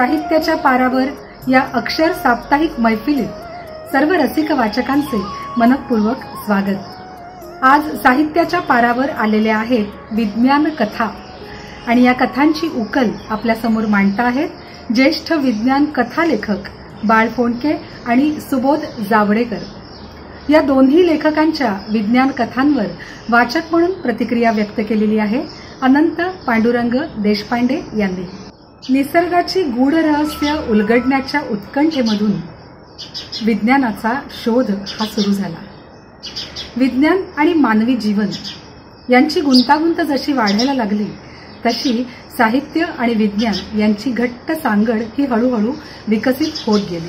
साहित्याच्या पारावर या अक्षर साप्ताहिक मैफिलीत सर्व रसिक वाचकांचे मनपूर्वक स्वागत। आज साहित्याच्या पारावर आलेल्या आहेत विज्ञान कथा आणि या कथांची उकल आपल्या समोर मांडता आहेत ज्येष्ठ विज्ञान कथा लेखक बाळ फोंडके आणि सुबोध जावडेकर। या दोन्ही लेखकांच्या विज्ञान कथांवर वाचक म्हणून प्रतिक्रिया व्यक्त केलेली आहे अनंत पांडुरंग देशपांडे यांनी। निसर्गाची गूढ रहस्य उलगडण्याच्या उत्कंठेमधून विज्ञानाचा शोध हा सुरू झाला। विज्ञान आणि मानवी जीवन यांची गुंतागुंत जशी वाढायला लागली तशी साहित्य आणि विज्ञान यांची घट्ट सांगड ही हळूहळू विकसित होत गेली।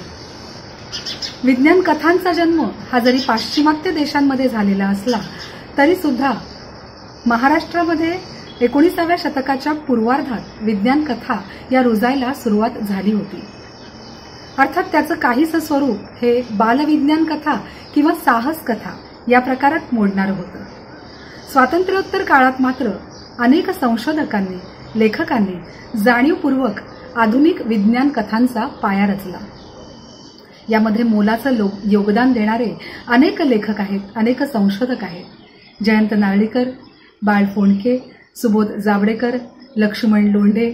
विज्ञान कथांचा जन्म हा जरी पाश्चिमात्य देशांमध्ये झालेला असला तरी सुद्धा महाराष्ट्रामध्ये 19व्या शतकाच्या पूर्वार्धात विज्ञान कथा या रुजायला सुरुवात झाली होती। अर्थात त्याचं काहीसं स्वरूप हे बालविज्ञान कथा किंवा साहस कथा या प्रकारात मोडणारं होतं। स्वातंत्र्योत्तर काळात मात्र अनेक संशोधकांनी लेखकांनी जाणीवपूर्वक आधुनिक विज्ञान कथांचा पाया रचला। यामध्ये मोलाचं योगदान देणारे अनेक लेखक आहेत, अनेक संशोधक आहेत। जयंत नारळीकर, बाळ फोंडके, सुबोध जावडेकर, लक्ष्मण लोंढे,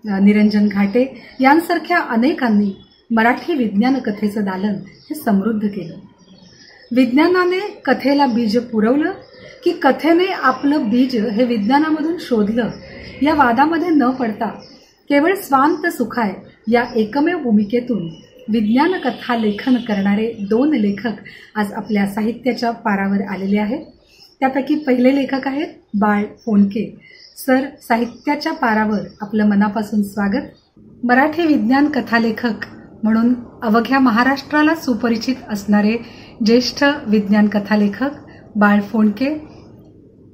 निरंजन घाटे यांसारख्या अनेकांनी मराठी विज्ञान कथेचं दालन हे समृद्ध केलं। विज्ञानाने कथेला बीज पुरवलं की कथेने आपलं बीज हे विज्ञानामधून शोधलं या वादामध्ये न पडता केवळ स्वांत सुखाय या एकमेव भूमिकेतून विज्ञान कथा लेखन करणारे दोन लेखक आज आपल्या साहित्याच्या पारावर आलेले आहेत। त्यापैकी पहिले लेखक आहेत बाळ फोंडके। सर, साहित्याच्या पारावर आपलं मनापासून स्वागत। मराठी विज्ञान कथा लेखक म्हणून अवघ्या महाराष्ट्राला सुपरिचित असणारे ज्येष्ठ विज्ञान कथा लेखक बाळ फोंडके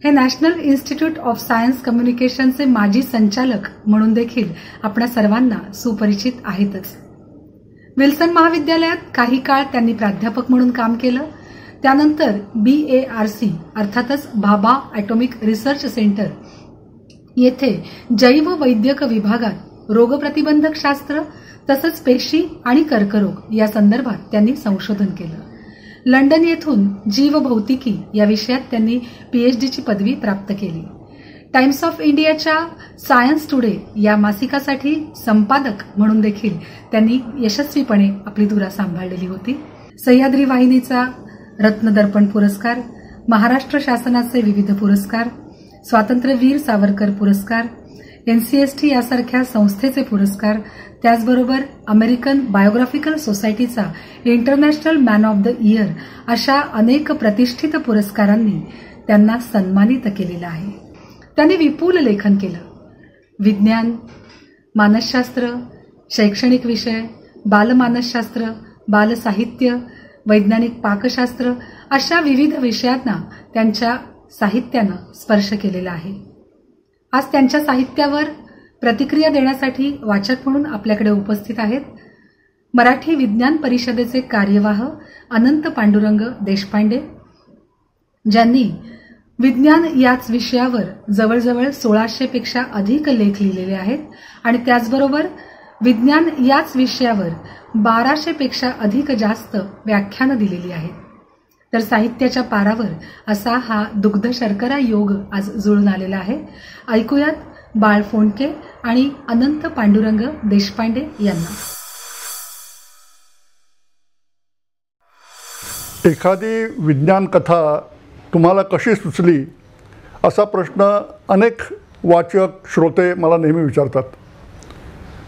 हे नॅशनल इन्स्टिट्यूट ऑफ सायन्स कम्युनिकेशनचे माजी संचालक म्हणून देखील आपल्या सर्वांना सुपरिचित आहेतच। विल्सन महाविद्यालयात काही काळ त्यांनी प्राध्यापक म्हणून काम केलं। त्यानंतर BARC अर्थातच भाभा ॲटॉमिक रिसर्च सेंटर येथे जैव वैद्यक विभागात रोगप्रतिबंधक शास्त्र तसंच पेशी आणि कर्करोग या संदर्भात त्यांनी संशोधन केलं। लंडन येथून जीवभौतिकी या विषयात त्यांनी PhDची पदवी प्राप्त केली। टाइम्स ऑफ इंडियाच्या सायन्स टुडे या मासिकासाठी संपादक म्हणून देखील त्यांनी यशस्वीपणे आपली धुरा सांभाळलेली होती। सह्याद्री वाहिनीचा रत्नदर्पण पुरस्कार, महाराष्ट्र शासनाचे विविध पुरस्कार, स्वातंत्र्यवीर सावरकर पुरस्कार, NCST यासारख्या संस्थेचे पुरस्कार, त्याचबरोबर अमेरिकन बायोग्राफिकल सोसायटीचा international man of the year अशा अनेक प्रतिष्ठित पुरस्कारांनी त्यांना सन्मानित केलेलं आहे। त्यांनी विपुल लेखन केलं। विज्ञान, मानसशास्त्र, शैक्षणिक विषय, बालमानसशास्त्र, बालसाहित्य, वैज्ञानिक पाकशास्त्र अशा विविध विषयांना त्यांच्या साहित्यानं स्पर्श केलेला आहे। आज त्यांच्या साहित्यावर प्रतिक्रिया देण्यासाठी वाचक म्हणून आपल्याकडे उपस्थित आहेत मराठी विज्ञान परिषदेचे कार्यवाह अनंत पांडुरंग देशपांडे, ज्यांनी विज्ञान याच विषयावर जवळजवळ 1600 पेक्षा अधिक लेख लिहिलेले आहेत आणि त्याचबरोबर विज्ञान याच विषयावर 1200 पेक्षा अधिक जास्त व्याख्यानं दिलेली आहेत। तर साहित्याच्या पारावर असा हा दुग्ध शर्करा योग आज जुळून आलेला आहे। ऐकूयात बाळ फोंडके आणि अनंत पांडुरंग देशपांडे यांना। एखादी विज्ञान कथा तुम्हाला कशी सुचली असा प्रश्न अनेक वाचक श्रोते मला नेहमी विचारतात।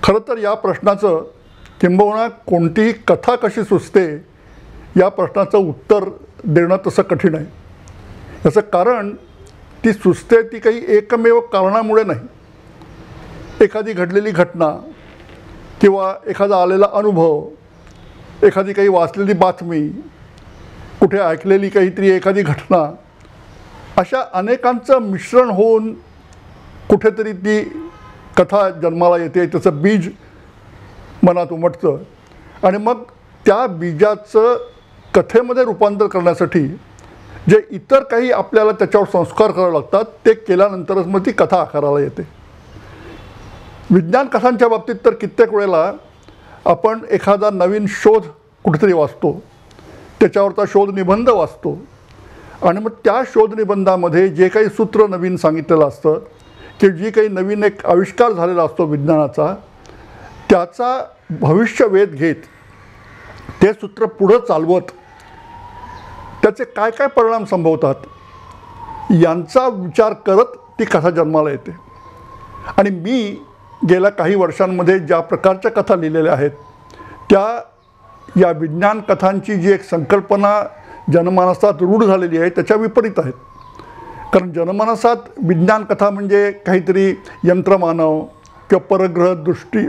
खरं तर या प्रश्नाचं किंबहुना कोणतीही कथा कशी सुचते या प्रश्नाचं उत्तर देणं तसं कठीण आहे। याचं कारण ती सुचते ती काही एकमेव कारणामुळे नाही। एखादी घडलेली घटना किंवा एखादा आलेला अनुभव, एखादी काही वाचलेली बातमी, कुठे ऐकलेली काहीतरी एखादी घटना, अशा अनेकांचं मिश्रण होऊन कुठेतरी ती कथा जन्माला येते, त्याचं बीज मनात उमटतं आणि मग त्या बीजाचं कथेमध्ये रूपांतर करण्यासाठी जे इतर काही आपल्याला त्याच्यावर संस्कार करावे लागतात ते केल्यानंतरच मग ती कथा आकाराला येते। विज्ञान कथांच्या बाबतीत तर कित्येक वेळेला आपण एखादा नवीन शोध कुठेतरी वाचतो, त्याच्यावरचा शोध निबंध वाचतो आणि मग त्या शोध निबंधामध्ये जे काही सूत्र नवीन सांगितलेलं असतं की जी काही नवीन एक आविष्कार झालेला असतो विज्ञानाचा, त्याचा भविष्यवेध घेत ते सूत्र पुढं चालवत त्याचे काय काय परिणाम संभवतात यांचा विचार करत ती कथा जन्माला येते. आणि मी गेल्या काही वर्षांमध्ये ज्या प्रकारच्या कथा लिहिलेल्या आहेत त्या या विज्ञान कथांची जी एक संकल्पना जनमानसात रूढ झालेली आहे त्याच्या विपरीत आहेत. कारण जनमानसात विज्ञान कथा म्हणजे काहीतरी यंत्रमानव किंवा परग्रह दृष्टी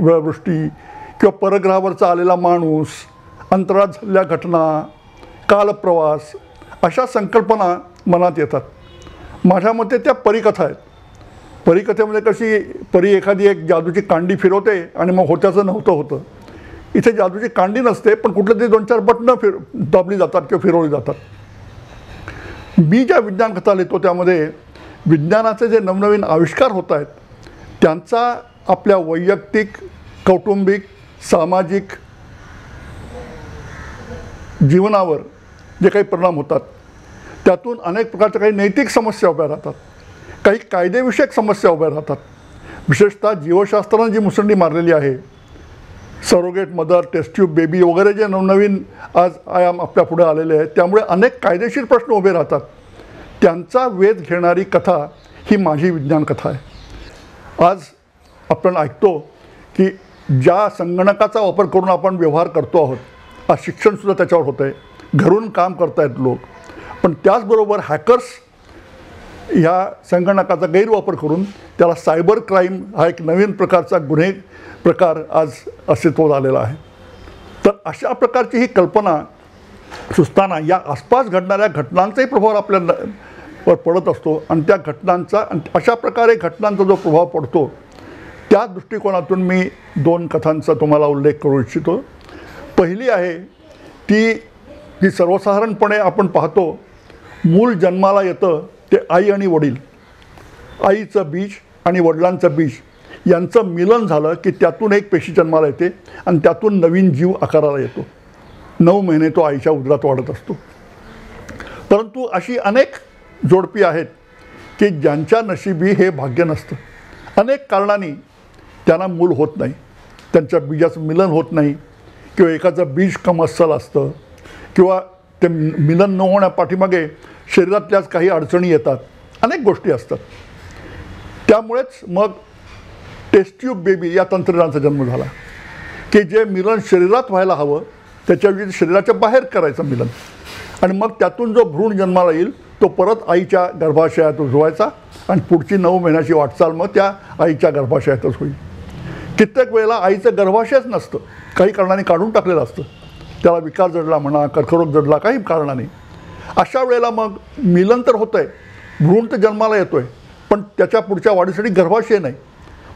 किंवा परग्रहावरचा आलेला माणूस, अंतराळात झालेल्या घटना, कालप्रवास अशा संकल्पना मनात येतात. माझ्या मते त्या परिकथा आहेत. परिकथेमध्ये कशी परी एखादी एक जादूची कांडी फिरवते आणि मग होत्याचं नव्हतं होतं. इथे जादूची कांडी नसते, पण कुठलं तरी 2-4 बटणं दाबली जातात किंवा फिरवली जातात. मी ज्या विज्ञान कथा लिहितो त्यामध्ये विज्ञानाचे जे नवनवीन आविष्कार होत आहेत त्यांचा आपल्या वैयक्तिक, कौटुंबिक, सामाजिक जीवनावर जे काही परिणाम होतात त्यातून अनेक प्रकारच्या काही नैतिक समस्या उभ्या राहतात, काही कायदेविषयक समस्या उभ्या राहतात. विशेषतः जीवशास्त्रानं जी मुसंडी मारलेली आहे, surrogate mother, test tube baby वगैरे जे नवनवीन आज आयाम आपल्या पुढे आलेले आहेत त्यामुळे अनेक कायदेशीर प्रश्न उभे राहतात. त्यांचा वेध घेणारी कथा ही माझी विज्ञान कथा आहे. आज आपण ऐकतो की ज्या संगणकाचा वापर करून आपण व्यवहार करतो आहोत, आज शिक्षणसुद्धा त्याच्यावर होतं आहे, घरून काम करत आहेत लोक, पण त्याचबरोबर हॅकर्स ह्या संगणकाचा गैरवापर करून त्याला सायबर क्राईम हा एक नवीन प्रकारचा गुन्हे प्रकार आज अस्तित्वात आलेला आहे. तर अशा प्रकारची ही कल्पना सुचताना या आसपास घडणाऱ्या घटनांचाही प्रभाव आपल्यावर पडत असतो आणि त्या घटनांचा अशा प्रकारे घटनांचा जो प्रभाव पडतो त्या दृष्टिकोनातून मी 2 कथांचा तुम्हाला उल्लेख करू इच्छितो. पहिली आहे ती सर्वसाधारणपणे आपण पाहतो, मूल जन्माला येतं ते आई आणि वडील, आईचं बीज आणि वडिलांचं बीज यांचं मिलन झालं की त्यातून एक पेशी जन्माला येते आणि त्यातून नवीन जीव आकाराला येतो. 9 महिने तो आईच्या उदरात वाढत असतो. परंतु अशी अनेक जोडपी आहेत की ज्यांच्या नशिबी हे भाग्य नसतं. अनेक कारणांनी त्यांना मूल होत नाही, त्यांच्या बीजाचं मिलन होत नाही किंवा एकाचं बीज कमअस्सल असतं किंवा ते मिलन न होण्यापाठीमागे शरीरातल्याच काही अडचणी येतात, अनेक गोष्टी असतात. त्यामुळेच मग टेस्ट ट्यूब बेबी या तंत्रज्ञानाचा जन्म झाला की जे मिलन शरीरात व्हायला हवं त्याच्याऐवजी शरीराच्या बाहेर करायचं मिलन आणि मग त्यातून जो भ्रूण जन्माला येईल तो परत आईच्या गर्भाशयात रुजवायचा आणि पुढची 9 महिन्याची वाटचाल मग त्या आईच्या गर्भाशयातच होईल. कित्येक वेळेला आईचं गर्भाशयच नसतं, काही कारणाने काढून टाकलेलं असतं, त्याला विकार जडला म्हणा, कर्करोग जडला, काही कारणाने. अशा वेळेला मग मिलन तर होतं आहे, भ्रूण तर जन्माला येतो आहे, पण त्याच्या पुढच्या वाढीसाठी गर्भाशय नाही.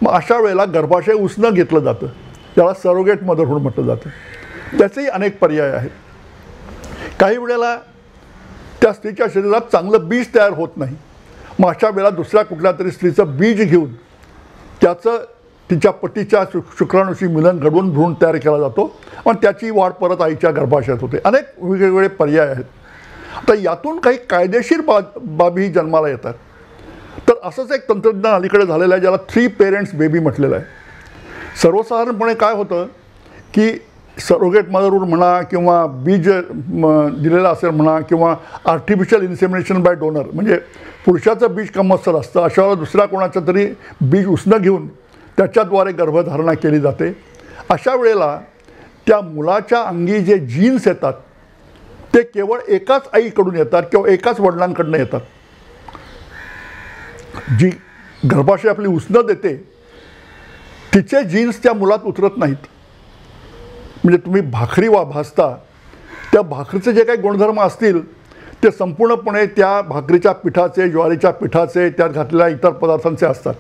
मग अशा वेळेला गर्भाशय उसणं घेतलं जातं, त्याला सरोगेट मदरहूड म्हटलं जातं. त्याचेही अनेक पर्याय आहेत. काही वेळेला त्या स्त्रीच्या शरीरात चांगलं बीज तयार होत नाही, मग अशा वेळेला दुसऱ्या कुठल्या तरी स्त्रीचं बीज घेऊन त्याचं तिच्या पतीच्या शुक्राणूशी मिलन घडवून भ्रूण तयार केला जातो आणि त्याची वाढ परत आईच्या गर्भाशयात होते. अनेक वेगवेगळे पर्याय आहेत. आता यातून काही कायदेशीर बाबी जन्माला येतात. तर असंच एक तंत्रज्ञान अलीकडे झालेलं आहे ज्याला 3 पेरेंट्स बेबी म्हटलेलं आहे. सर्वसाधारणपणे काय होतं की सरोगेट मदरहूड म्हणा किंवा बीज दिलेलं असेल म्हणा किंवा आर्टिफिशियल इन्सेमिनेशन बाय डोनर म्हणजे पुरुषाचं बीज कमअस्सल असतं, अशा वेळेला दुसऱ्या कोणाचं तरी बीज उसणं घेऊन त्याच्याद्वारे गर्भधारणा केली जाते. अशा वेळेला त्या मुलाच्या अंगी जे जीन्स येतात ते केवळ एकाच आईकडून येतात किंवा एकाच वडिलांकडून येतात. जी गर्भाशय आपली उसणं देते तिचे जीन्स त्या मुलात उतरत नाहीत. म्हणजे तुम्ही भाकरी भाजता त्या भाकरीचे जे काही गुणधर्म असतील ते संपूर्णपणे त्या भाकरीच्या पिठाचे, ज्वारीच्या पिठाचे, त्यात घातलेल्या इतर पदार्थांचे असतात.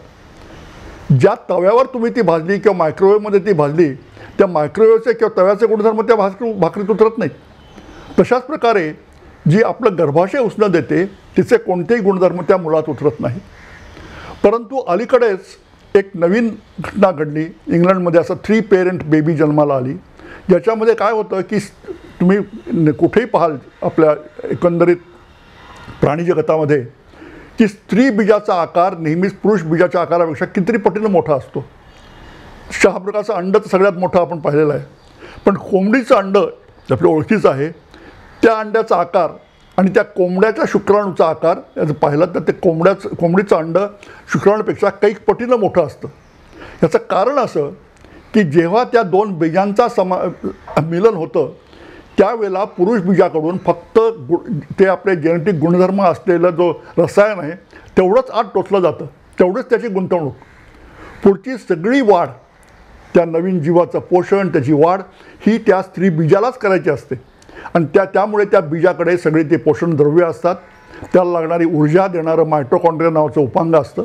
ज्या तव्यावर तुम्ही ती भाजली किंवा मायक्रोवेव्हमध्ये ती भाजली त्या मायक्रोवेव्हचे किंवा तव्याचे गुणधर्म त्या भाकरीत उतरत नाहीत. तशाच प्रकारे जी आपलं गर्भाशय उसणं देते तिचे कोणतेही गुणधर्म त्या मुलात उतरत नाही. परंतु अलीकडेच एक नवीन घटना घडली इंग्लंडमध्ये. असं 3 पेरेंट बेबी जन्माला आली, ज्याच्यामध्ये काय होतं की तुम्ही कुठेही पाहाल आपल्या एकंदरीत प्राणी जगतामध्ये की स्त्री बीजाचा आकार नेहमीच पुरुष बीजाच्या आकारापेक्षा कितीतरी पटीनं मोठा असतो. शहाप्रकारचं अंड तर सगळ्यात मोठं आपण पाहिलेलं आहे, पण कोंबडीचं अंड आपल्या ओळखीचं आहे, त्या अंड्याचा आकार आणि त्या कोंबड्याच्या शुक्राणूचा आकार याचं पाहिलं तर ते कोंबडीचं अंड शुक्राणूपेक्षा काही पटीनं मोठं असतं. याचं कारण असं की जेव्हा त्या 2 बीजांचा मिलन होतं त्यावेळेला पुरुष बीजाकडून फक्त ते आपले जेनेटिक गुणधर्म असलेलं जो रसायन आहे तेवढंच आत टोचलं जातं, तेवढंच त्याची गुंतवणूक. पुढची सगळी वाढ, त्या नवीन जीवाचं पोषण, त्याची वाढ ही त्या स्त्री बीजालाच करायची असते आणि त्यामुळे त्या बीजाकडे सगळे ते पोषण द्रव्य असतात, त्याला लागणारी ऊर्जा देणारं मायटोकॉन्ड्रिया नावाचं उपांग असतं.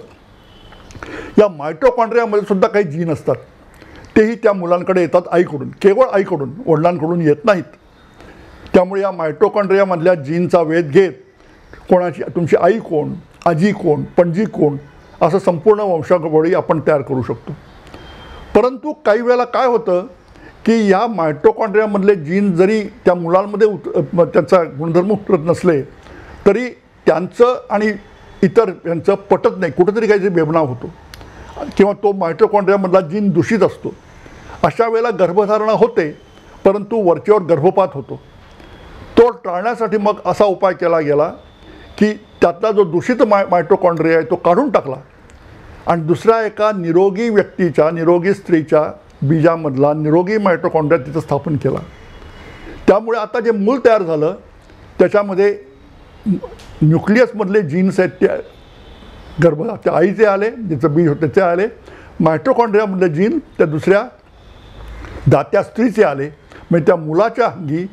या मायटोकॉन्ड्रियामध्ये सुद्धा काही जीन असतात, तेही त्या मुलांकडे येतात आईकडून, केवळ आईकडून, वडिलांकडून येत नाहीत. त्यामुळे या मायटोकॉन्ड्रियामधल्या जीनचा वेध घेत कोणाची तुमची आई कोण, आजी कोण, पणजी कोण असं संपूर्ण वंशावळी आपण तयार करू शकतो. परंतु काही वेळेला काय होतं की या मायटोकॉन्ड्रियामधले जीन जरी त्या मुलांमध्ये त्यांचा गुणधर्म उतरत नसले तरी त्यांचं आणि इतर यांचं पटत नाही, कुठंतरी काहीतरी बेबनाव होतो किंवा तो मायटोकॉन्ड्रियामधला जीन दूषित असतो. अशा वेळेला गर्भधारणा होते, परंतु वरच्यावर गर्भपात होतो. तो टाळण्यासाठी मग असा उपाय केला गेला की त्यातला जो दूषित मायटोकॉन्ड्रिया आहे तो काढून टाकला आणि दुसऱ्या एका निरोगी व्यक्तीच्या, निरोगी स्त्रीच्या बीजामधला निरोगी मायटोकॉन्ड्रिया तिथं स्थापन केला. त्यामुळे आता जे मूल तयार झालं त्याच्यामध्ये न्यूक्लियसमधले जीन्स आहेत त्या त्या आईचे आले, ज्याचं बीज होतं ते आले, मायटोकॉन्ड्रियामधले जीन त्या दुसऱ्या दात्या स्त्रीचे आले. म्हणजे त्या मुलाच्या अंगी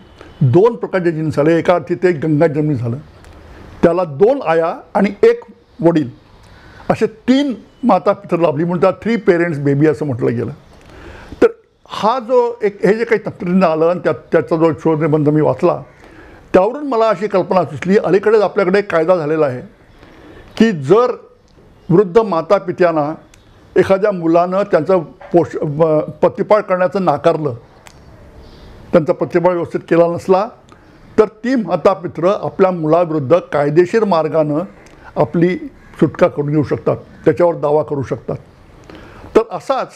2 प्रकारचे जीन्स आले. एका अर्थी ते गंगाजन्मी झालं, त्याला 2 आया आणि 1 वडील असे 3 माता पितर लाभली, म्हणून त्या 3 पेरेंट्स बेबी असं म्हटलं गेलं. तर हा जो हे जे काही तंत्रज्ञान आलं आणि त्याचा जो शोधनिबंध मी वाचला त्यावरून मला अशी कल्पना सुचली, अलीकडेच आपल्याकडे कायदा झालेला आहे की जर वृद्ध माता पित्यांना एखाद्या मुलानं त्यांचं प्रतिपाळ करण्याचं नाकारलं, त्यांचा प्रतिपाळ व्यवस्थित केला नसला तर ती मातापित्र आपल्या मुलाविरुद्ध कायदेशीर मार्गानं आपली सुटका करून घेऊ शकतात, त्याच्यावर दावा करू शकतात. तर असाच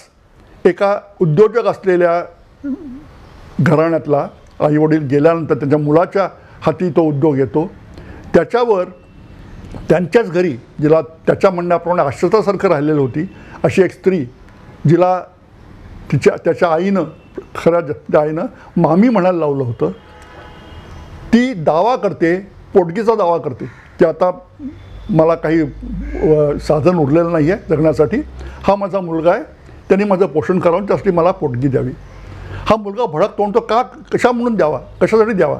एका उद्योजक असलेल्या घराण्यातला आईवडील गेल्यानंतर त्यांच्या मुलाच्या हाती तो उद्योग येतो. त्याच्यावर त्यांच्याच घरी, जिला त्याच्या म्हणण्याप्रमाणे आश्रितासारखं राहिलेली होती अशी एक स्त्री, जिला त्याच्या आईनं, खऱ्या आईनं मामी म्हणायला लावलं होतं, ती दावा करते, पोटगीचा दावा करते की आता मला काही साधन उरलेलं नाही आहे जगण्यासाठी, हा माझा मुलगा आहे, त्यांनी माझं पोषण करावं, त्यासाठी मला पोटगी द्यावी. हा मुलगा भडक तोंडतो, कशा म्हणून द्यावा, कशासाठी द्यावा,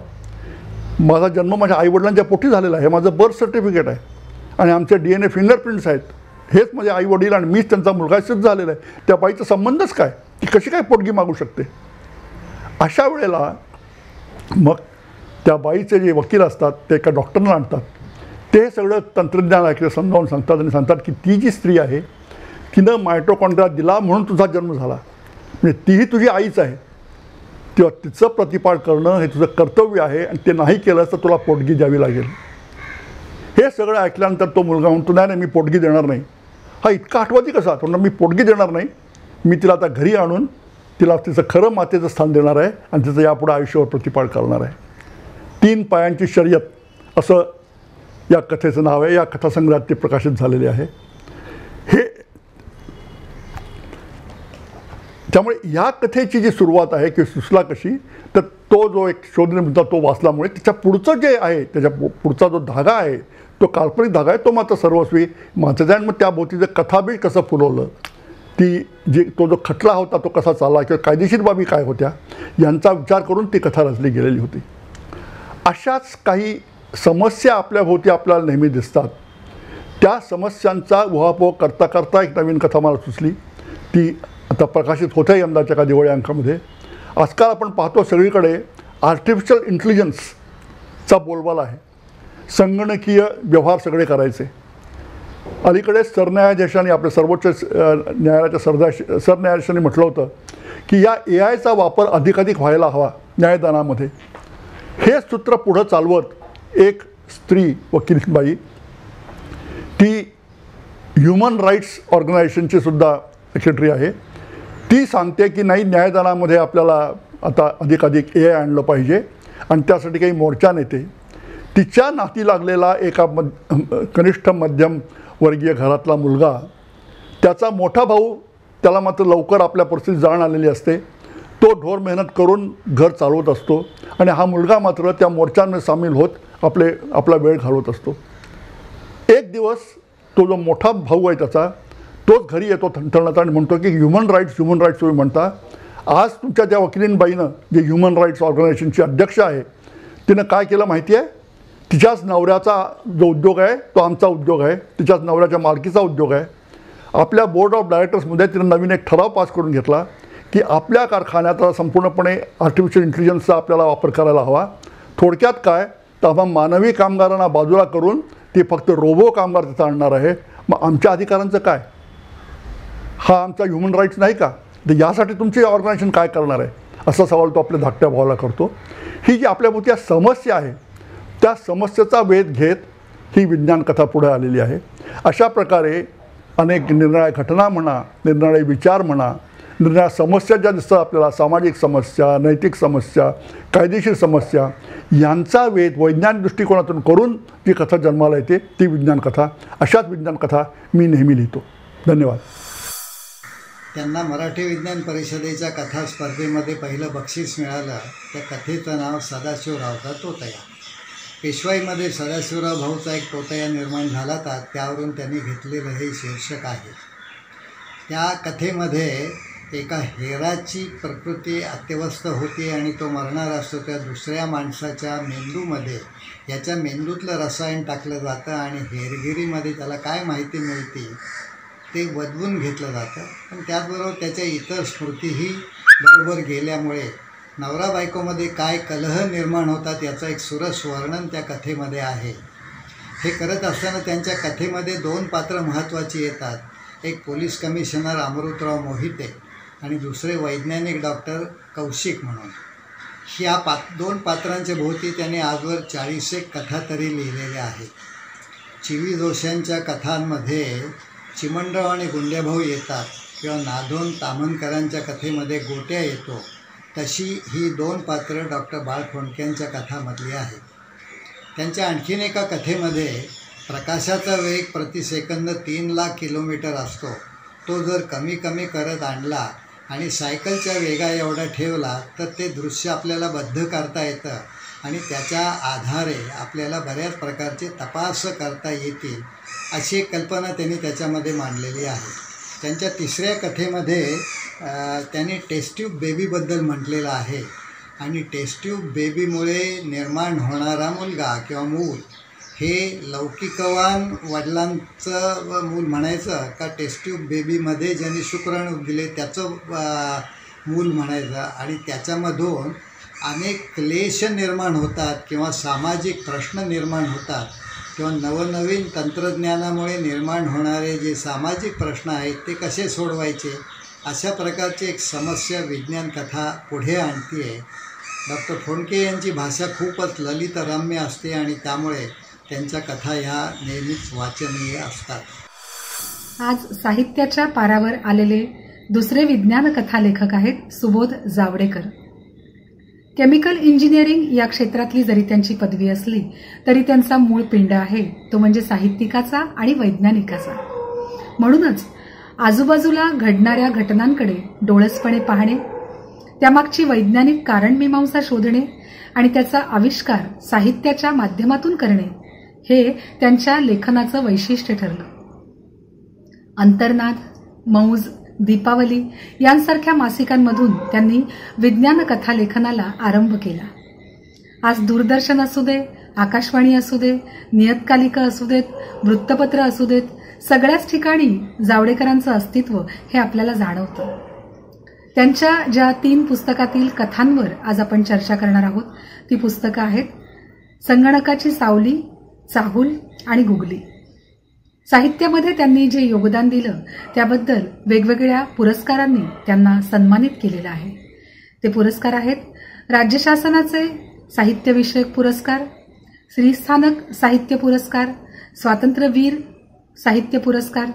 माझा जन्म माझ्या आईवडिलांच्या पोटी झालेला आहे, माझं बर्थ सर्टिफिकेट आहे आणि आमचे DNA फिंगरप्रिंट्स आहेत, हेच माझे आईवडील आणि मीच त्यांचा मुलगा सिद्ध झालेला आहे, त्या बाईचा संबंधच काय, ती कशी काय पोटगी मागू शकते. अशा वेळेला मग त्या बाईचे जे वकील असतात ते एका डॉक्टरना आणतात, ते सगळं तंत्रज्ञान ऐकलं समजावून सांगतात आणि सांगतात की ती जी स्त्री आहे तिनं मायटोकॉन्ड्रिया दिला म्हणून तुझा जन्म झाला, म्हणजे तीही तुझी आईच आहे, तेव्हा तिचं प्रतिपाळ करणं हे तुझं कर्तव्य आहे आणि ते नाही केलंस तर तुला पोटगी द्यावी लागेल. हे सगळं ऐकल्यानंतर तो मुलगा म्हणतो, नाही मी पोटगी देणार नाही. हा इतका आठवती कसा, तो मी पोटगी देणार नाही, मी तिला आता घरी आणून तिला तिचं खरं मातेचं स्थान देणार आहे आणि तिचं यापुढे आयुष्यावर प्रतिपाळ करणार आहे. 3 पायांची शर्यत असं या कथेचं नाव आहे. या कथासंग्रहात ते प्रकाशित झालेले आहे. हे त्यामुळे या कथेची जी सुरुवात आहे की सुचला कशी, तर तो जो एक शोधनिबंध तो वाचल्यामुळे त्याच्या पुढचं जे आहे, त्याच्या पुढचा जो धागा आहे तो काल्पनिक धागा आहे, तो मात्र सर्वस्वी मातेचा. आणि मग त्याभोवती जे कथाबीज कसं फुलवलं, ती जी तो जो खटला होता तो कसा चालला किंवा कायदेशीर बाबी काय होत्या यांचा विचार करून ती कथा रचली गेलेली होती. अशाच काही समस्या आपल्याभोवती आपल्याला नेहमी दिसतात. त्या समस्यांचा उहापोह करता करता एक नवीन कथा मला सुचली, ती आता प्रकाशित होत आहे यंदाच्या का दिवाळी अंकामध्ये. आजकाल आपण पाहतो सगळीकडे आर्टिफिशियल इंटेलिजन्सचा बोलबाला आहे, संगणकीय व्यवहार सगळे करायचे. अलीकडेच सरन्यायाधीशांनी आपल्या सर्वोच्च न्यायालयाच्या सरन्यायाधीशांनी म्हटलं होतं की या AI चा वापर अधिकाधिक व्हायला हवा न्यायदानामध्ये. हे सूत्र पुढं चालवत एक स्त्री वकीलबाई, ती ह्युमन राईट्स ऑर्गनायझेशनची सुद्धा सेक्रेटरी आहे, ती सांगते की नाही, न्यायदानामध्ये आपल्याला आता अधिकाधिक AI आणलं पाहिजे आणि त्यासाठी काही मोर्चा नेते. तिच्या नाती लागलेला एका कनिष्ठ मध्यम वर्गीय घरातला मुलगा, त्याचा मोठा भाऊ, त्याला मात्र लवकर आपल्या परिस्थितीत जाण आलेली असते, तो ढोर मेहनत करून घर चालवत असतो आणि हा मुलगा मात्र त्या मोर्चांमध्ये सामील होत आपला वेळ घालवत असतो. एक दिवस तो जो मोठा भाऊ आहे त्याचा, तोच घरी येतो थंडथंडाचा आणि म्हणतो की ह्युमन राईट्स तुम्ही म्हणता, आज तुमच्या त्या वकिलींबाईनं, जे ह्युमन राईट्स ऑर्गनायझेशनची अध्यक्ष आहे, तिनं काय केलं माहिती आहे? तिच्याच नवऱ्याचा जो उद्योग आहे तो आमचा उद्योग आहे, तिच्याच नवऱ्याच्या मालकीचा उद्योग आहे. आपल्या बोर्ड ऑफ डायरेक्टर्समध्ये तिनं नवीन एक ठराव पास करून घेतला की आपल्या कारखान्यात संपूर्णपणे आर्टिफिशियल इंटेलिजन्सचा आपल्याला वापर करायला हवा. थोडक्यात काय, तर आपण मानवी कामगारांना बाजूला करून ती फक्त रोबो कामगार तिथं आणणार आहे. मग आमच्या अधिकारांचं काय? हा आमचा ह्युमन राईट्स नाही का? तर यासाठी तुमची ऑर्गनायझेशन काय करणार आहे, असा सवाल तो आपल्या धाकट्या भावाला करतो. ही जी आपल्याभोवती समस्या आहे, त्या समस्येचा वेध घेत ही विज्ञान कथा पुढे आलेली आहे. अशा प्रकारे अनेक निरनिराळ्या घटना म्हणा, निरनिराळे विचार म्हणा, निरनिराळ्या समस्या ज्या दिसतात आपल्याला, सामाजिक समस्या, नैतिक समस्या, कायदेशीर समस्या, यांचा वेध वैज्ञानिक दृष्टिकोनातून करून जी कथा जन्माला येते ती विज्ञान कथा. अशाच विज्ञान कथा मी नेहमी लिहितो. धन्यवाद. त्यांना मराठी विज्ञान परिषदेच्या कथा स्पर्धेमध्ये पहिलं बक्षीस मिळालं. त्या कथेचं नाव सदाशिवरावचा तोतया. पेशवाईमध्ये सदाशिवराव भाऊचा एक तोतया निर्माण झाला होता, त्यावरून त्यांनी घेतलेलं हे शीर्षक आहे. त्या कथेमध्ये एका हेराची प्रकृती अत्यवस्थ होती आणि तो मरणार असतो. त्या दुसऱ्या माणसाच्या मेंदूमध्ये याच्या मेंदूतलं रसायन टाकलं जातं आणि हेरगिरीमध्ये त्याला काय माहिती मिळते ते वदवून घेतलं जातं. पण त्याचबरोबर त्याच्या इतर स्मृतीही बरोबर गेल्यामुळे नवरा बायकोमध्ये काय कलह निर्माण होतात याचं एक सुरस वर्णन त्या कथेमध्ये आहे. हे करत असताना त्यांच्या कथेमध्ये दोन पात्र महत्त्वाची येतात. एक पोलीस कमिशनर अमृतराव मोहिते आणि दुसरे वैज्ञानिक डॉक्टर कौशिक म्हणून. ह्या दोन पात्रांच्या भोवती त्यांनी आजवर 40 कथा तरी लिहिलेल्या आहेत. चिवी जोशांच्या कथांमध्ये चिमणराव आणि गुंड्याभाऊ येतात किंवा नाधोन ताम्हणकरांच्या कथेमध्ये गोट्या येतो, तशी ही दोन पात्रं डॉक्टर बाळ फोंडक्यांच्या कथामधली आहेत. त्यांच्या आणखीन एका कथेमध्ये प्रकाशाचा वेग प्रतिसेकंद 3 लाख किलोमीटर असतो. तो जर कमी कमी करत आणला आणि सायकलच्या वेगा एवढा ठेवला तर ते दृश्य आपल्याला बद्ध करता येतं आणि त्याच्या आधारे आपल्याला बऱ्याच प्रकारचे तपास करता येतील, अशी एक कल्पना त्यांनी त्याच्यामध्ये मांडलेली आहे. त्यांच्या तिसऱ्या कथेमध्ये त्यांनी टेस्ट ट्यूब बेबीबद्दल म्हटलेलं आहे आणि टेस्ट ट्यूब बेबीमुळे निर्माण होणारा मुलगा किंवा मूल हे लौकिकवान वडिलांचं मूल म्हणायचं का टेस्ट ट्यूब बेबीमध्ये ज्यांनी शुक्राणू दिले त्याचं मूल म्हणायचं आणि त्याच्यामधून अनेक क्लेश निर्माण होतात किंवा सामाजिक प्रश्न निर्माण होतात किंवा नवनवीन तंत्रज्ञानामुळे निर्माण होणारे जे सामाजिक प्रश्न आहेत ते कसे सोडवायचे, अशा प्रकारची एक समस्या विज्ञान कथा पुढे आणते आहे. डॉक्टर फोंडके यांची भाषा खूपच ललितरम्य असते आणि त्यामुळे त्यांच्या कथा ह्या नेहमीच वाचनीय असतात. आज साहित्याच्या पारावर आलेले दुसरे विज्ञान कथा लेखक आहेत सुबोध जावडेकर. केमिकल इंजिनिअरिंग या क्षेत्रातली जरी त्यांची पदवी असली तरी त्यांचा मूळ पिंड आहे तो म्हणजे साहित्यिकाचा आणि वैज्ञानिकाचा. म्हणूनच आजूबाजूला घडणाऱ्या घटनांकडे डोळसपणे पाहणे, त्यामागची वैज्ञानिक कारणमीमांसा शोधणे आणि त्याचा आविष्कार साहित्याच्या माध्यमातून करणे हे त्यांच्या लेखनाचं वैशिष्ट्य ठरलं. अंतर्नाद, मौज, दीपावली यांसारख्या मासिकांमधून त्यांनी विज्ञान कथा लेखनाला आरंभ केला. आज दूरदर्शन असू दे, आकाशवाणी असू दे, नियतकालिका असू देत, वृत्तपत्र असू देत, सगळ्याच ठिकाणी जावडेकरांचं अस्तित्व हे आपल्याला जाणवतं. त्यांच्या ज्या 3 पुस्तकातील कथांवर आज आपण चर्चा करणार आहोत ती पुस्तकं आहेत संगणकाची सावली, चाहूल आणि गुगली. साहित्यामध्ये त्यांनी जे योगदान दिलं त्याबद्दल वेगवेगळ्या पुरस्कारांनी त्यांना सन्मानित केलेलं आहे. ते पुरस्कार आहेत राज्य शासनाचे साहित्यविषयक पुरस्कार, श्रीस्थानक साहित्य पुरस्कार, स्वातंत्र्यवीर साहित्य पुरस्कार,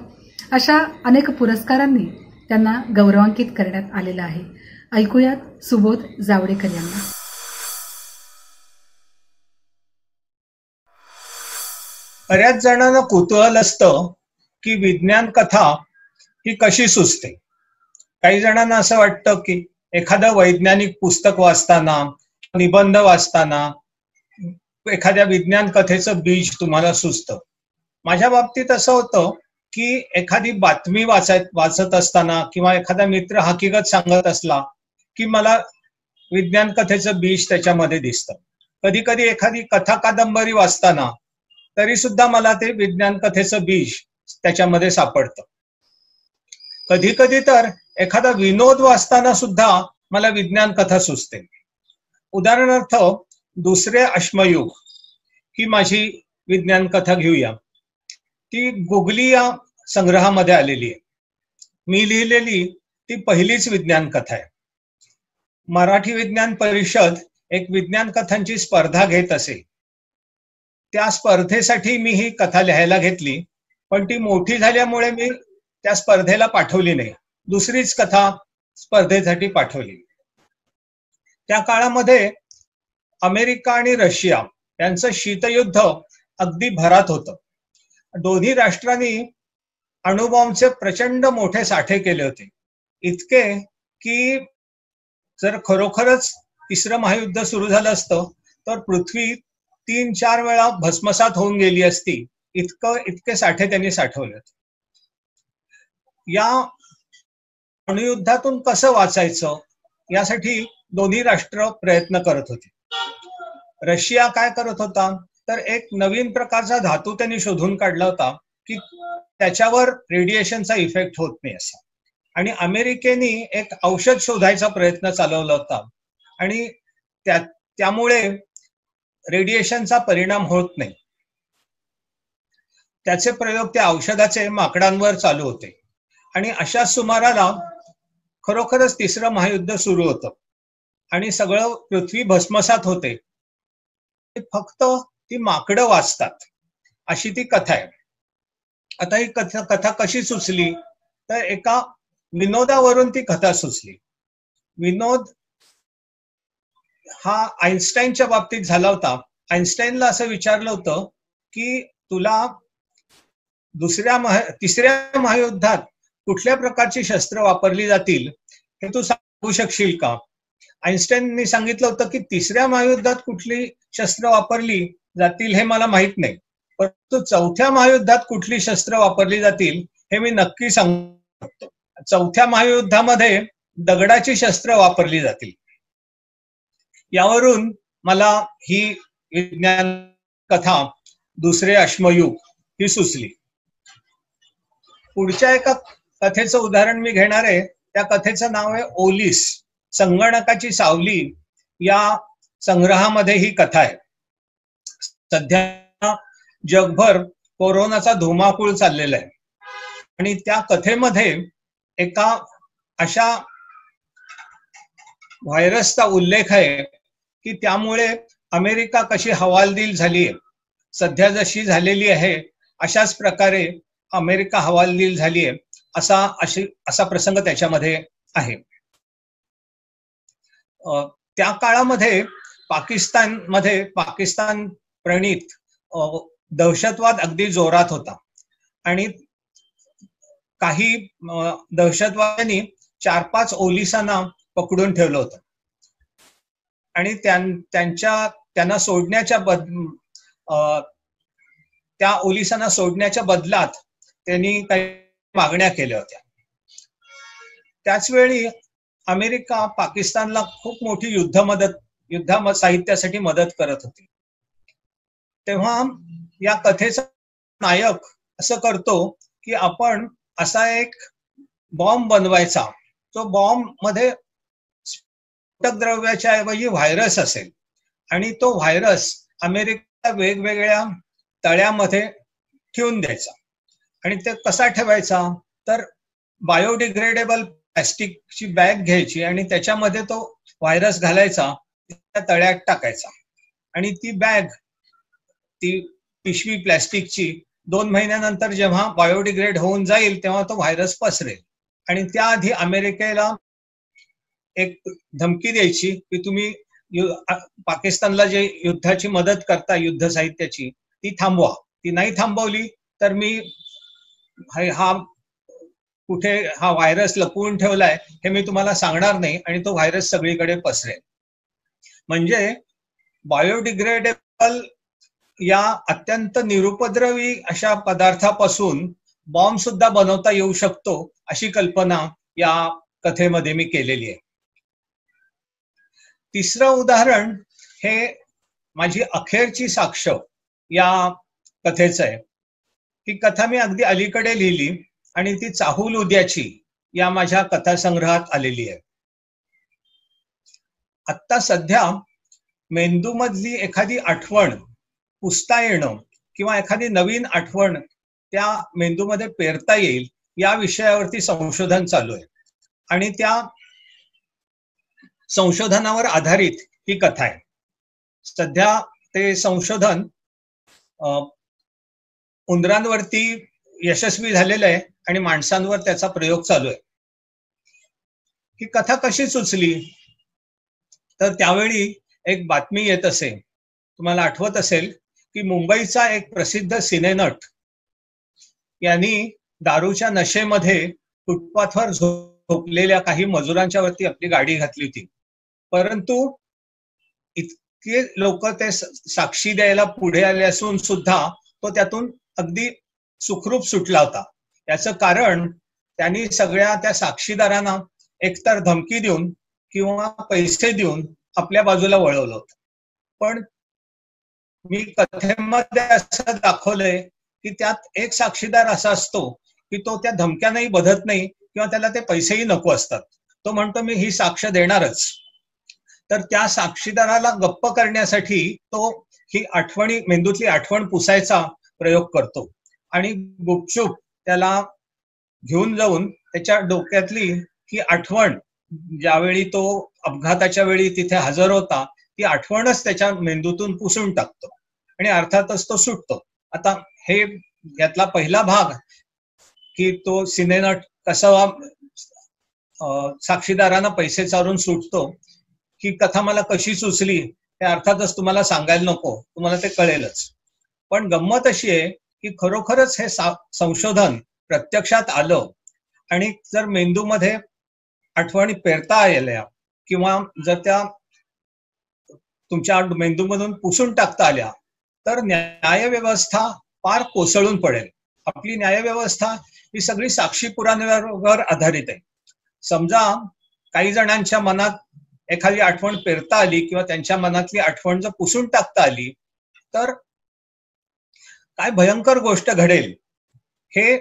अशा अनेक पुरस्कारांनी त्यांना गौरवान्वित करण्यात आलेलं आहे. ऐकूयात सुबोध जावडेकर यांना. बऱ्याच जणांना कुतूहल असतं की विज्ञान कथा ही कशी सुचते. काही जणांना असं वाटतं की एखादं वैज्ञानिक पुस्तक वाचताना, निबंध वाचताना एखाद्या विज्ञान कथेचं बीज तुम्हाला सुचतं. माझ्या बाबतीत असं होतं की एखादी बातमी वाचत असताना किंवा एखादा मित्र हकीकत सांगत असला की मला विज्ञान कथेचं बीज त्याच्यामध्ये दिसतं. कधी कधी एखादी कथा कादंबरी वाचताना तरी सुद्धा मला ते विज्ञान कथेचं बीज त्याच्यामध्ये सापडतं. कधी कधी तर एखादा विनोद वाचताना सुद्धा मला विज्ञान कथा सुचते. उदाहरणार्थ दुसरे अश्मयुग ही माझी विज्ञान कथा घेऊया. ती गुगली या संग्रहामध्ये आलेली आहे. मी लिहिलेली ती पहिलीच विज्ञान कथा आहे. मराठी विज्ञान परिषद एक विज्ञान कथांची स्पर्धा घेत असे. त्या स्पर्धेसाठी मी ही कथा लिहायला घेतली, पण ती मोठी झाल्यामुळे मी त्या स्पर्धेला पाठवली नाही. दुसरीच कथा स्पर्धेसाठी पाठवली. त्या काळामध्ये अमेरिका आणि रशिया यांचं शीतयुद्ध अगदी भरात होतं. दोन्ही राष्ट्रांनी अणुबॉम्बचे प्रचंड मोठे साठे केले होते. इतके की जर खरोखरच तिसरं महायुद्ध सुरू झालं असतं तर पृथ्वी 3-4 वेळा भस्मसात होऊन गेली असती. इतके साठे त्यांनी साठवले होते. या अणुयुद्धातून कसं वाचायचं यासाठी दोन्ही राष्ट्र प्रयत्न करत होते. रशिया काय करत होता तर एक नवीन प्रकारचा धातू त्यांनी शोधून काढला होता की त्याच्यावर रेडिएशनचा इफेक्ट होत नाही असा. आणि अमेरिकेने एक औषध शोधायचा प्रयत्न चालवला होता आणि त्यामुळे रेडिएशनचा परिणाम होत नाही. त्याचे प्रयोग त्या औषधाचे माकडांवर चालू होते. आणि अशा सुमाराला खरोखरच तिसरं महायुद्ध सुरू होतं आणि सगळं पृथ्वी भस्मसात होते. फक्त ती माकडं वाचतात अशी ती कथा आहे. आता ही कथा कशी सुचली तर एका विनोदावरून ती कथा सुचली. विनोद हा आईन्स्टाईनच्या बाबतीत झाला होता. आईन्स्टाईनला असं विचारलं होतं की तुला तिसऱ्या महायुद्धात कुठल्या प्रकारची शस्त्र वापरली जातील हे तू सांगू शकशील का. आईन्स्टाईननी सांगितलं होतं की तिसऱ्या महायुद्धात कुठली शस्त्र वापरली जातील हे मला माहित नाही, परंतु चौथ्या महायुद्धात कुठली शस्त्र वापरली जातील हे मी नक्की सांगू शकतो. चौथ्या महायुद्धामध्ये दगडाची शस्त्र वापरली जातील. यावरून मला ही विज्ञान कथा दुसरे अश्मयुग ही सुचली. पुढच्या एका कथेचं उदाहरण मी घेणार आहे. त्या कथेचं नाव आहे ओलिस, संगणकाची सावली. या संग्रहामध्ये ही कथा आहे. सध्या जगभर कोरोनाचा धुमाकूळ चाललेला आहे आणि त्या कथेमध्ये एका अशा व्हायरसचा उल्लेख आहे की त्यामुळे अमेरिका कशी हवालदिल झाली आहे. सध्या जशी झालेली आहे अशाच प्रकारे अमेरिका हवालदिल झाली आहे असा प्रसंग त्याच्यामध्ये आहे. त्या काळामध्ये पाकिस्तान प्रणीत दहशतवाद अगदी जोरात होता आणि काही दहशतवाद्यांनी 4-5 ओलिसांना पकडून ठेवलं होतं आणि त्यांना सोडण्याच्या त्या ओलिसांना सोडण्याच्या बदलात त्यांनी काही मागण्या केल्या होत्या. त्याचवेळी अमेरिका पाकिस्तानला खूप मोठी युद्ध साहित्यासाठी मदत करत होती. तेव्हा या कथेचा नायक असं करतो की आपण असा एक बॉम्ब बनवायचा, तो बॉम्ब मध्ये स्फोटक द्रव्याच्या ऐवजी व्हायरस असेल आणि तो व्हायरस अमेरिका वेगवेगळ्या तळ्यामध्ये ठेवून द्यायचा आणि ते कसा ठेवायचा, तर बायोडिग्रेडेबल प्लॅस्टिकची बॅग घ्यायची आणि त्याच्यामध्ये तो व्हायरस घालायचा, त्या तळ्यात टाकायचा आणि ती बॅग, ती पिशवी प्लॅस्टिकची 2 महिन्यानंतर जेव्हा बायोडिग्रेड होऊन जाईल तेव्हा तो व्हायरस पसरेल. आणि त्याआधी अमेरिकेला एक धमकी द्यायची की तुम्ही पाकिस्तानला जे युद्धाची मदत करता, युद्ध साहित्याची, ती थांबवा. ती नाही थांबवली तर मी हा कुठे हा व्हायरस लपवून ठेवलाय हे मी तुम्हाला सांगणार नाही आणि तो व्हायरस सगळीकडे पसरेल. म्हणजे बायोडिग्रेडेबल या अत्यंत निरुपद्रवी अशा पदार्थापासून बॉम्ब सुद्धा बनवता येऊ शकतो, अशी कल्पना या कथेमध्ये मी केलेली आहे. तिसरं उदाहरण हे माझी अखेरची साक्ष या कथेचं आहे. ही कथा मी अगदी अलीकडे लिहिली आणि ती चाहूल उद्याची या माझ्या कथासंग्रहात आलेली आहे. आत्ता सध्या मेंदूमधली एखादी आठवण पुसता येणं किंवा एखादी नवीन आठवण त्या मेंदूमध्ये पेरता येईल या विषयावरती संशोधन चालू आहे आणि त्या संशोधनावर आधारित ही कथा आहे. सध्या ते संशोधन उंदरांवरती यशस्वी झालेलं आहे आणि माणसांवर त्याचा प्रयोग चालू आहे. ही कथा कशी सुचली, तर त्यावेळी एक बातमी येत असे. तुम्हाला आठवत असेल की मुंबईचा एक प्रसिद्ध सिनेनट यांनी दारूच्या नशेमध्ये फुटपाथवर झोपलेल्या काही मजुरांच्या वरती आपली गाडी घातली होती, परंतु इतके लोक ते साक्षी द्यायला पुढे आले असून सुद्धा तो त्यातून अगदी सुखरूप सुटला होता. याचं कारण त्यांनी सगळ्या त्या साक्षीदारांना एकतर धमकी देऊन किंवा पैसे देऊन आपल्या बाजूला वळवलं होतं. पण मी कथेमध्ये असं दाखवलंय की त्यात एक साक्षीदार असा असतो की तो त्या धमक्यानंही बधत नाही किंवा त्याला ते पैसेही नको असतात. तो म्हणतो मी ही साक्ष देणारच. तर त्या साक्षीदाराला गप्प करण्यासाठी तो ही आठवणी, मेंदूतली आठवण पुसायचा प्रयोग करतो आणि गुपचूप त्याला घेऊन जाऊन त्याच्या डोक्यातली ही आठवण, ज्यावेळी तो अपघाताच्या वेळी तिथे हजर होता, ती आठवणच त्याच्या मेंदूतून पुसून टाकतो आणि अर्थातच तो सुटतो. आता हे यातला पहिला भाग की तो सिनेनट कसा साक्षीदारांना पैसे चारून सुटतो, ही कथा मला कशी सुचली हे अर्थातच तुम्हाला सांगायला नको, तुम्हाला ते कळेलच. पण गंमत अशी आहे की खरोखरच हे संशोधन प्रत्यक्षात आलं आणि जर मेंदूमध्ये आठवणी पेरता आल्या किंवा जर त्या तुमच्या मेंदूमधून पुसून टाकता आल्या तर न्यायव्यवस्था फार कोसळून पडेल. आपली न्यायव्यवस्था ही सगळी साक्षी पुराव्यावर आधारित आहे. समजा काही जणांच्या मनात एखादी आठवण पेरता आली किंवा त्यांच्या मनातली आठवण जर पुसून टाकता आली तर काय भयंकर गोष्ट घडेल हे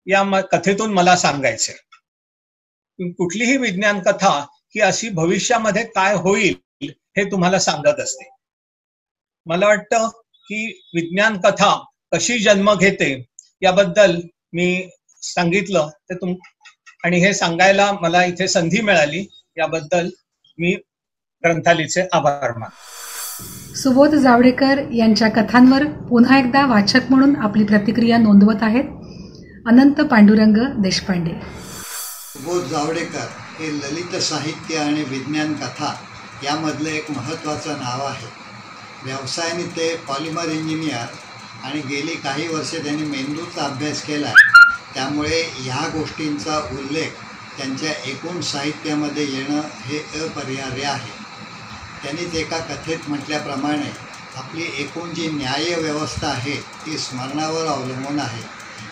या कथेतून मला सांगायचंय. कुठलीही विज्ञान कथा ही अशी भविष्यामध्ये काय होईल हे तुम्हाला सांगत असते. मला वाटतं की विज्ञान कथा कशी जन्म घेते याबद्दल मी सांगितलं ते आणि हे सांगायला मला इथे संधी मिळाली, याबद्दल मी ग्रंथालीचे आभार मानतो. सुबोध जावडेकर यांच्या कथांवर पुन्हा एकदा वाचक म्हणून आपली प्रतिक्रिया नोंदवत आहेत अनंत पांडुरंग देशपांडे. सुबोध जावडेकर हे ललित साहित्य आणि विज्ञान कथा यामधलं एक महत्त्वाचं नाव आहे. व्यवसायाने ते पॉलिमर इंजिनियर आणि गेली काही वर्षे त्यांनी मेंदूचा अभ्यास केला, त्यामुळे ह्या गोष्टींचा उल्लेख त्यांच्या एकूण साहित्यामध्ये येणं हे अपरिहार्य आहे. त्यांनीच एका कथेत म्हटल्याप्रमाणे आपली एकूण जी न्यायव्यवस्था आहे ती स्मरणावर अवलंबून आहे.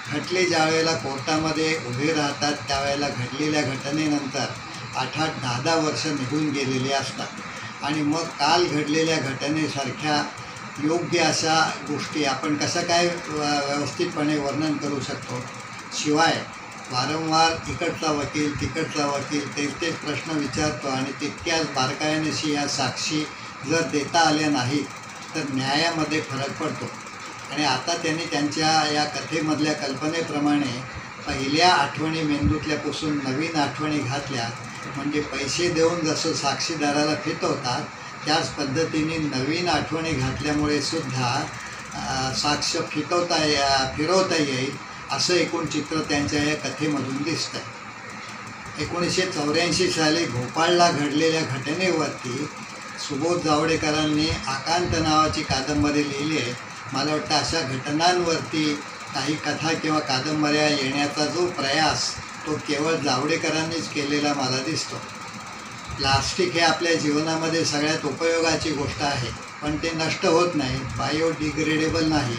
खटले ज्या वेळेला कोर्टामध्ये उभे राहतात त्यावेळेला घडलेल्या घटनेनंतर 8-8, 10-10 वर्ष निघून गेलेली असतात आणि मग काल घडलेल्या घटनेसारख्या योग्य अशा गोष्टी आपण कसं काय व्यवस्थितपणे वर्णन करू शकतो. शिवाय वारंवार इकडचा वकील तिकडचा वकील तेच प्रश्न विचारतो आणि तितक्याच बारकाईनेशी या साक्षी जर देता आल्या नाहीत तर न्यायामध्ये फरक पडतो. आणि आता त्यांनी त्यांच्या या कथेमधल्या कल्पनेप्रमाणे पहिल्या आठवणी मेंदूतल्या पुसून नवीन आठवणी घातल्या. म्हणजे पैसे देऊन जसं साक्षीदाराला फिरवतात त्याच पद्धतीने नवीन आठवणी घातल्यामुळे सुद्धा साक्ष फिरवता येईल असं एकूण चित्र त्यांच्या या कथेमधून दिसतं. 1984 साली भोपाळला घडलेल्या घटनेवरती सुबोध जावडेकरांनी आकांत नावाची कादंबरी लिहिली आहे. मला वाटतं अशा घटनांवरती काही कथा किंवा कादंबऱ्या येण्याचा जो प्रयास तो केवळ जावडेकरांनीच केलेला मला दिसतो. प्लास्टिक हे आपल्या जीवनामध्ये सगळ्यात उपयोगाची गोष्ट आहे, पण ते नष्ट होत नाही, बायोडिग्रेडेबल नाही.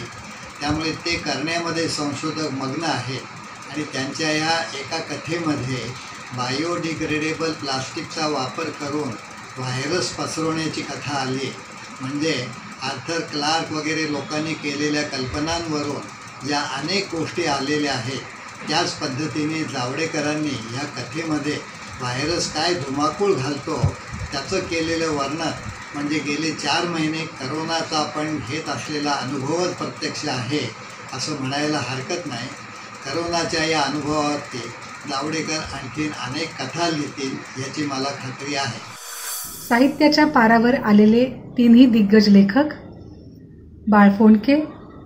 त्यामुळे ते करण्यामध्ये संशोधक मग्न आहेत आणि त्यांच्या या एका कथेमध्ये बायोडिग्रेडेबल प्लास्टिकचा वापर करून व्हायरस पसरवण्याची कथा आली. म्हणजे आर्थर क्लार्क वगैरे लोकांनी केलेल्या कल्पनांवरून ज्या अनेक गोष्टी आलेल्या आहेत त्याच पद्धतीने जावडेकरांनी ह्या कथेमध्ये व्हायरस काय धुमाकूळ घालतो त्याचं केलेलं वर्णन म्हणजे गेले 4 महिने करोनाचा आपण घेत असलेला अनुभवच प्रत्यक्ष आहे असं म्हणायला हरकत नाही. करोनाच्या या अनुभवावरती जावडेकर आणखीन अनेक कथा लिहितील याची मला खात्री आहे. साहित्याच्या पारावर आलेले 3ही दिग्गज लेखक बाळ फोंडके,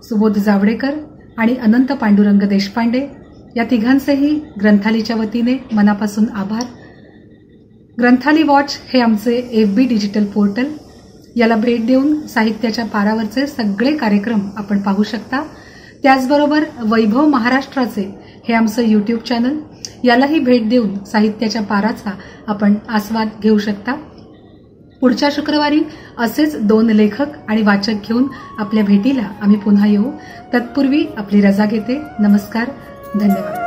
सुबोध जावडेकर आणि अनंत पांडुरंग देशपांडे या तिघांचेही ग्रंथालीच्या वतीने मनापासून आभार. ग्रंथाली वॉच हे आमचे FB डिजिटल पोर्टल. याला भेट देऊन साहित्याच्या पारावरचे सगळे कार्यक्रम आपण पाहू शकता. त्याचबरोबर वैभव महाराष्ट्राचे हे आमचं YouTube चॅनल, यालाही भेट देऊन साहित्याच्या पाराचा आपण आस्वाद घेऊ शकता. पुढच्या शुक्रवारी असेच 2 लेखक आणि वाचक घेऊन आपल्या भेटीला आम्ही पुन्हा येऊ. तत्पूर्वी आपली रजा घेते. नमस्कार, धन्यवाद.